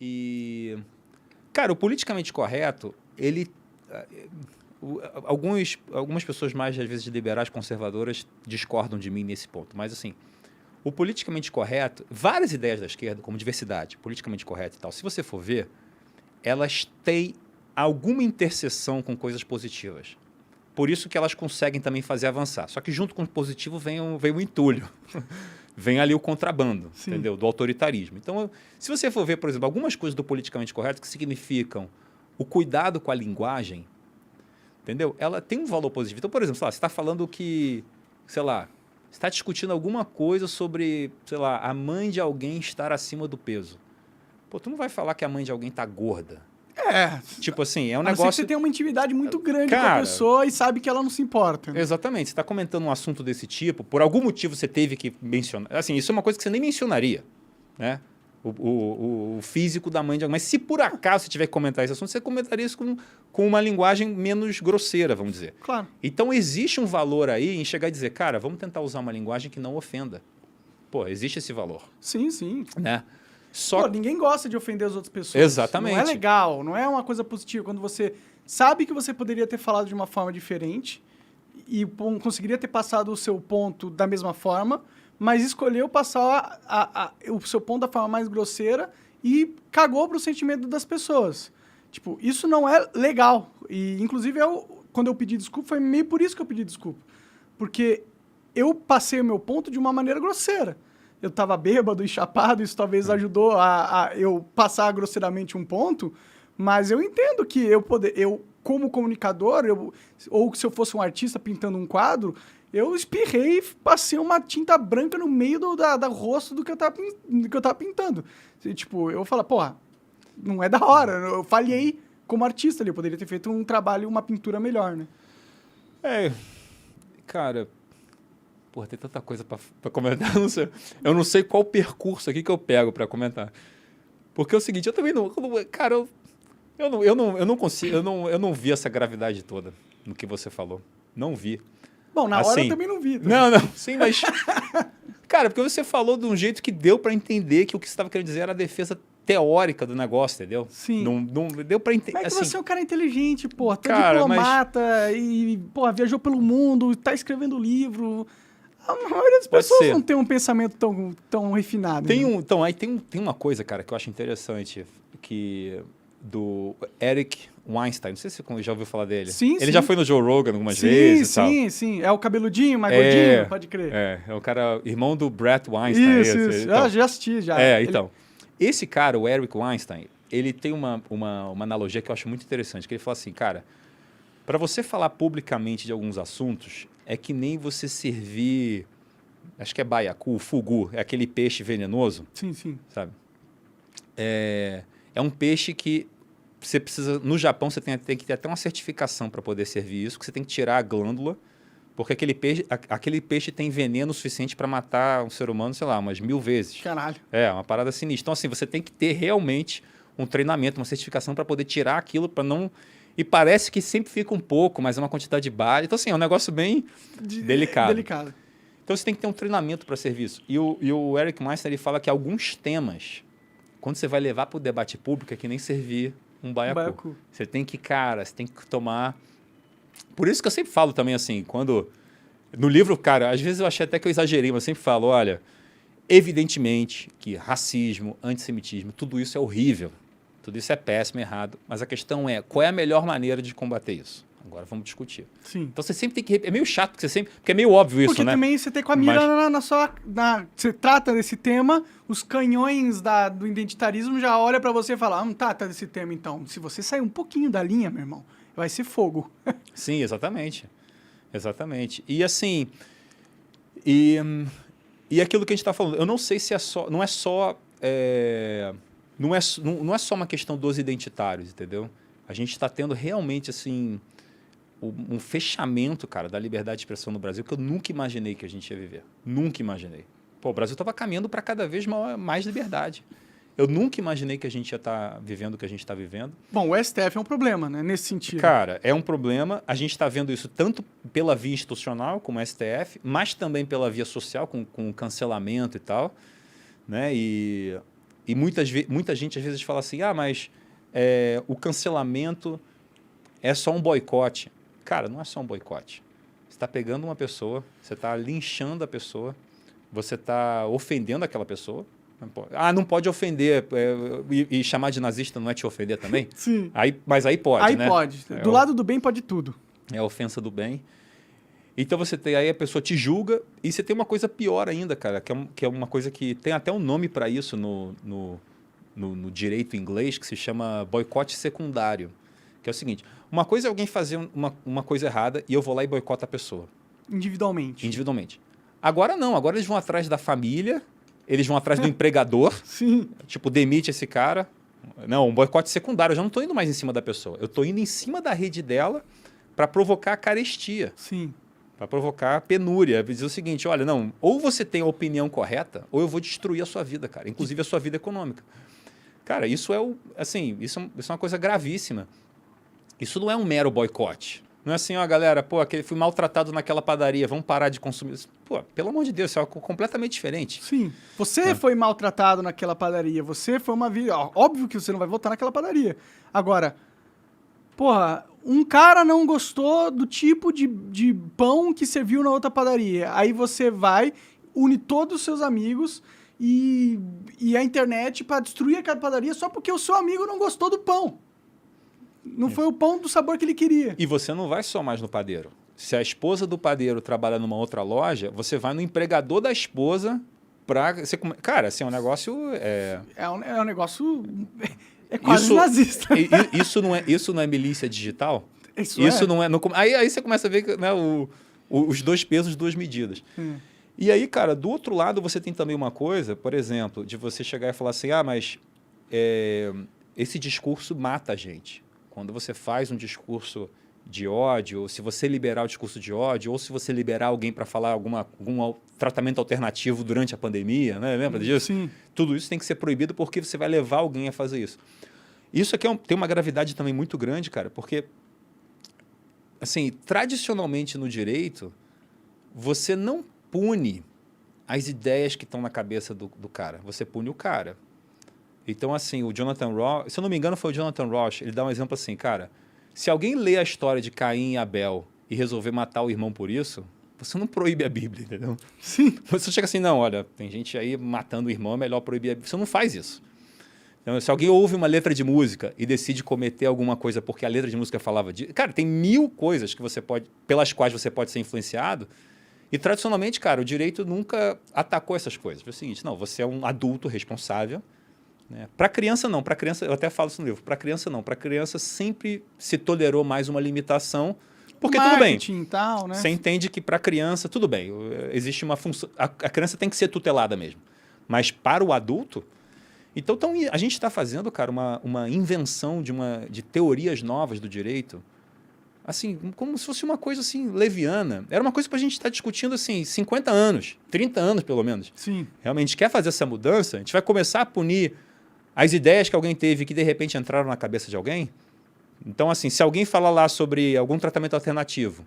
E, cara, o politicamente correto, ele... Algumas pessoas mais, às vezes, liberais, conservadoras, discordam de mim nesse ponto. Mas, assim, o politicamente correto, várias ideias da esquerda, como diversidade, politicamente correto e tal, se você for ver, elas têm alguma interseção com coisas positivas. Por isso que elas conseguem também fazer avançar. Só que junto com o positivo vem o entulho. Vem ali o contrabando, entendeu? Do autoritarismo. Então, se você for ver, por exemplo, algumas coisas do politicamente correto que significam o cuidado com a linguagem, entendeu? Ela tem um valor positivo. Então, por exemplo, sei lá, você está falando que, sei lá, você está discutindo alguma coisa sobre, sei lá, a mãe de alguém estar acima do peso. Pô, tu não vai falar que a mãe de alguém tá gorda. Tipo assim, é um negócio... Você tem uma intimidade muito grande com a pessoa e sabe que ela não se importa. Né? Exatamente. Você está comentando um assunto desse tipo, por algum motivo você teve que mencionar. Assim, isso é uma coisa que você nem mencionaria, né? O físico da mãe de alguém. Mas se por acaso você tiver que comentar esse assunto, você comentaria isso com uma linguagem menos grosseira, vamos dizer. Claro. Então, existe um valor aí em chegar e dizer, cara, vamos tentar usar uma linguagem que não ofenda. Pô, existe esse valor. Sim, sim. Né? Pô, ninguém gosta de ofender as outras pessoas. Exatamente. Não é legal, não é uma coisa positiva. Quando você sabe que você poderia ter falado de uma forma diferente e conseguiria ter passado o seu ponto da mesma forma, mas escolheu passar o seu ponto da forma mais grosseira e cagou pro sentimento das pessoas. Tipo, isso não é legal. E, inclusive, quando eu pedi desculpa, foi meio por isso que eu pedi desculpa. Porque eu passei o meu ponto de uma maneira grosseira. Eu estava bêbado e chapado, isso talvez ajudou a eu passar grosseiramente um ponto, mas eu entendo que eu como comunicador, ou se eu fosse um artista pintando um quadro, eu espirrei e passei uma tinta branca no meio do rosto do que eu tava pintando. E, tipo, eu falo, porra, não é da hora, eu falhei como artista ali, eu poderia ter feito um trabalho, uma pintura melhor, né? Cara... Porra, tem tanta coisa para comentar. Eu não sei qual percurso aqui que eu pego para comentar. Porque é o seguinte, eu também não... Cara, eu não consigo... Eu não vi essa gravidade toda no que você falou. Não vi. Bom, na hora eu também não vi. Não. Sim, mas... Cara, porque você falou de um jeito que deu para entender que o que você estava querendo dizer era a defesa teórica do negócio, entendeu? Sim. Não deu para entender. Mas é que assim, você é um cara inteligente, pô. Tá diplomata e, pô, viajou pelo mundo, tá escrevendo livro... A maioria das pessoas não tem um pensamento tão refinado. Então, aí tem uma coisa, cara, que eu acho interessante, do Eric Weinstein. Não sei se você já ouviu falar dele. Sim, Ele já foi no Joe Rogan algumas vezes e tal. Sim. É o cabeludinho, mais gordinho, pode crer. É o cara, irmão do Brett Weinstein. Isso. Então, já assisti, já. Então. Esse cara, o Eric Weinstein, ele tem uma analogia que eu acho muito interessante, que ele fala assim, cara, para você falar publicamente de alguns assuntos... É que nem você servir, acho que é baiacu, fugu, é aquele peixe venenoso. Sim. Sabe? É um peixe que você precisa, no Japão você tem que ter até uma certificação para poder servir isso, que você tem que tirar a glândula, porque aquele peixe tem veneno suficiente para matar um ser humano, sei lá, umas 1000 vezes. Caralho. É, uma parada sinistra. Então, assim, você tem que ter realmente um treinamento, uma certificação para poder tirar aquilo, para não... E parece que sempre fica um pouco, mas é uma quantidade baixa. Então, assim, é um negócio bem delicado. Então, você tem que ter um treinamento para serviço. E o Eric Meister, ele fala que alguns temas, quando você vai levar para o debate público, é que nem servir um baiacu. Você tem que tomar... Por isso que eu sempre falo também, assim, quando... No livro, cara, às vezes eu achei até que eu exagerei, mas eu sempre falo, olha, evidentemente que racismo, antissemitismo, tudo isso é horrível. Tudo isso é péssimo, errado. Mas a questão é, qual é a melhor maneira de combater isso? Agora vamos discutir. Sim. Então você sempre tem que... É meio chato, porque é meio óbvio isso, porque né? Porque também você tem com a mira na sua... Você trata desse tema, os canhões do identitarismo já olham pra você e falam, trata desse tema então. Se você sair um pouquinho da linha, meu irmão, vai ser fogo. Sim, exatamente. Exatamente. E assim... E aquilo que a gente está falando, eu não sei se não é só uma questão dos identitários, entendeu? A gente está tendo realmente, assim, um fechamento, cara, da liberdade de expressão no Brasil que eu nunca imaginei que a gente ia viver. Nunca imaginei. Pô, o Brasil estava caminhando para cada vez mais liberdade. Eu nunca imaginei que a gente ia estar vivendo o que a gente está vivendo. Bom, o STF é um problema, né? Nesse sentido. Cara, é um problema. A gente está vendo isso tanto pela via institucional, como o STF, mas também pela via social, com cancelamento e tal, né? E E muita gente às vezes fala assim, mas o cancelamento é só um boicote. Cara, não é só um boicote. Você está pegando uma pessoa, você está linchando a pessoa, você está ofendendo aquela pessoa. Não pode ofender. E chamar de nazista não é te ofender também? Sim. Mas aí pode, aí né? pode. Do lado do bem pode tudo. É a ofensa do bem. Então você tem aí a pessoa te julga e você tem uma coisa pior ainda, cara, que é uma coisa que tem até um nome para isso no direito inglês, que se chama boicote secundário. Que é o seguinte, uma coisa é alguém fazer uma coisa errada e eu vou lá e boicoto a pessoa. Individualmente. Agora não, agora eles vão atrás da família, eles vão atrás do empregador, Sim. tipo, demite esse cara. Não, um boicote secundário, eu já não estou indo mais em cima da pessoa, eu estou indo em cima da rede dela para provocar carestia. Sim. Para provocar penúria. Dizer o seguinte, olha, não, ou você tem a opinião correta, ou eu vou destruir a sua vida, cara, inclusive a sua vida econômica. Cara, isso é uma coisa gravíssima. Isso não é um mero boicote. Não é assim, galera, fui maltratado naquela padaria, vamos parar de consumir. Pô, pelo amor de Deus, isso é algo completamente diferente. Sim. Você foi maltratado naquela padaria, você foi uma vida... Óbvio que você não vai voltar naquela padaria. Agora, um cara não gostou do tipo de pão que serviu na outra padaria. Aí você vai, une todos os seus amigos e a internet para destruir aquela padaria só porque o seu amigo não gostou do pão. Não foi o pão do sabor que ele queria. E você não vai só mais no padeiro. Se a esposa do padeiro trabalha numa outra loja, você vai no empregador da esposa para... Cara, assim, é um negócio... É um negócio... É quase nazista. Isso não é milícia digital? Isso não é... Aí você começa a ver que, né, os dois pesos, duas medidas. E aí, cara, do outro lado você tem também uma coisa, por exemplo, de você chegar e falar assim, mas esse discurso mata a gente. Quando você faz um discurso de ódio, ou se você liberar o discurso de ódio, ou se você liberar alguém para falar algum tratamento alternativo durante a pandemia, né? Lembra disso? Sim. Tudo isso tem que ser proibido porque você vai levar alguém a fazer isso. Isso aqui tem uma gravidade também muito grande, cara, porque, assim, tradicionalmente no direito, você não pune as ideias que estão na cabeça do cara, você pune o cara. Então, assim, o Jonathan Ross, se eu não me engano foi o Jonathan Ross, ele dá um exemplo assim, cara, se alguém lê a história de Caim e Abel e resolver matar o irmão por isso, você não proíbe a Bíblia, entendeu? Sim. Você chega assim, não, olha, tem gente aí matando o irmão, é melhor proibir a Bíblia. Você não faz isso. Então, se alguém ouve uma letra de música e decide cometer alguma coisa porque a letra de música falava de... Cara, tem 1000 coisas que pelas quais você pode ser influenciado. E, tradicionalmente, cara, o direito nunca atacou essas coisas. É o seguinte, não, você é um adulto responsável. Né? Para criança, não. Para criança, eu até falo isso no livro. Para criança, não. Para criança, sempre se tolerou mais uma limitação. Porque tudo bem. E tal, né? Você entende que para a criança, tudo bem. Existe uma função... A criança tem que ser tutelada mesmo. Mas para o adulto... Então a gente está fazendo, cara, uma invenção de teorias novas do direito, assim, como se fosse uma coisa assim, leviana. Era uma coisa para a gente estar discutindo assim, 50 anos, 30 anos pelo menos. Sim. Realmente, a gente quer fazer essa mudança, a gente vai começar a punir as ideias que alguém teve que de repente entraram na cabeça de alguém. Então, assim, se alguém falar lá sobre algum tratamento alternativo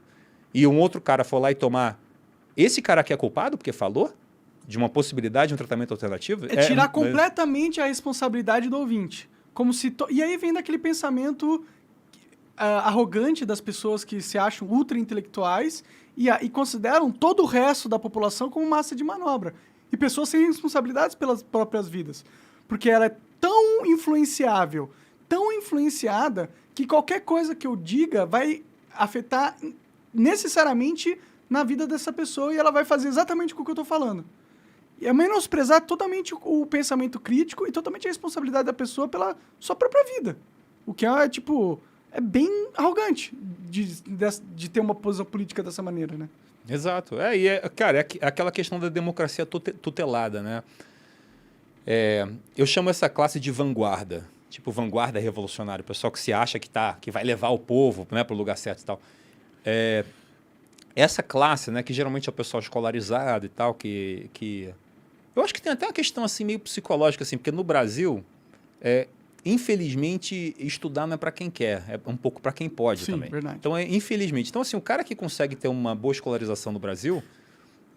e um outro cara for lá e tomar, esse cara aqui é culpado porque falou de uma possibilidade de um tratamento alternativo? É tirar completamente a responsabilidade do ouvinte. Como se E aí vem daquele pensamento arrogante das pessoas que se acham ultra-intelectuais e consideram todo o resto da população como massa de manobra. E pessoas sem responsabilidades pelas próprias vidas. Porque ela é tão influenciável, tão influenciada, que qualquer coisa que eu diga vai afetar necessariamente na vida dessa pessoa e ela vai fazer exatamente o que eu estou falando. E é menosprezar totalmente o pensamento crítico e totalmente a responsabilidade da pessoa pela sua própria vida. O que é, tipo, é bem arrogante de ter uma posição política dessa maneira, né? Exato. Cara, é aquela questão da democracia tutelada, né? Eu chamo essa classe de vanguarda. Tipo, vanguarda revolucionária. O pessoal que se acha que vai levar o povo, né, para o lugar certo e tal. Essa classe, né, que geralmente é o pessoal escolarizado e tal, que... Eu acho que tem até uma questão assim, meio psicológica, assim, porque no Brasil, infelizmente, estudar não é para quem quer, é um pouco para quem pode. Sim, também. Verdade. Então, infelizmente. Então, assim, o cara que consegue ter uma boa escolarização no Brasil,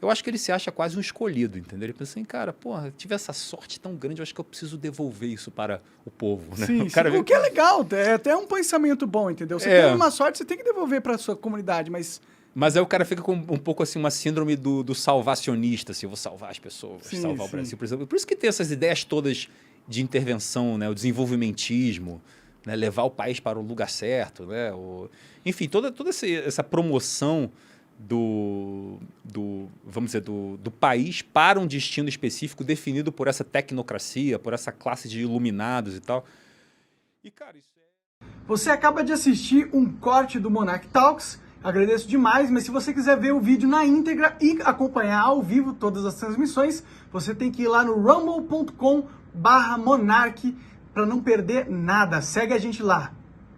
eu acho que ele se acha quase um escolhido, entendeu? Ele pensa assim, cara, porra, tive essa sorte tão grande, eu acho que eu preciso devolver isso para o povo, né? Sim, o cara o que é legal, é até um pensamento bom, entendeu? Você teve uma sorte, você tem que devolver para sua comunidade, mas... Mas aí o cara fica com um pouco assim, uma síndrome do salvacionista, assim, eu vou salvar as pessoas, Sim, salvar o sim. Brasil, por exemplo. Por isso que tem essas ideias todas de intervenção, né? O desenvolvimentismo, né? Levar o país para o lugar certo, né? Enfim, toda essa promoção vamos dizer, do país para um destino específico definido por essa tecnocracia, por essa classe de iluminados e tal. E, cara, isso é... Você acaba de assistir um corte do Monarch Talks. Agradeço demais, mas se você quiser ver o vídeo na íntegra e acompanhar ao vivo todas as transmissões, você tem que ir lá no rumble.com/monarch para não perder nada. Segue a gente lá.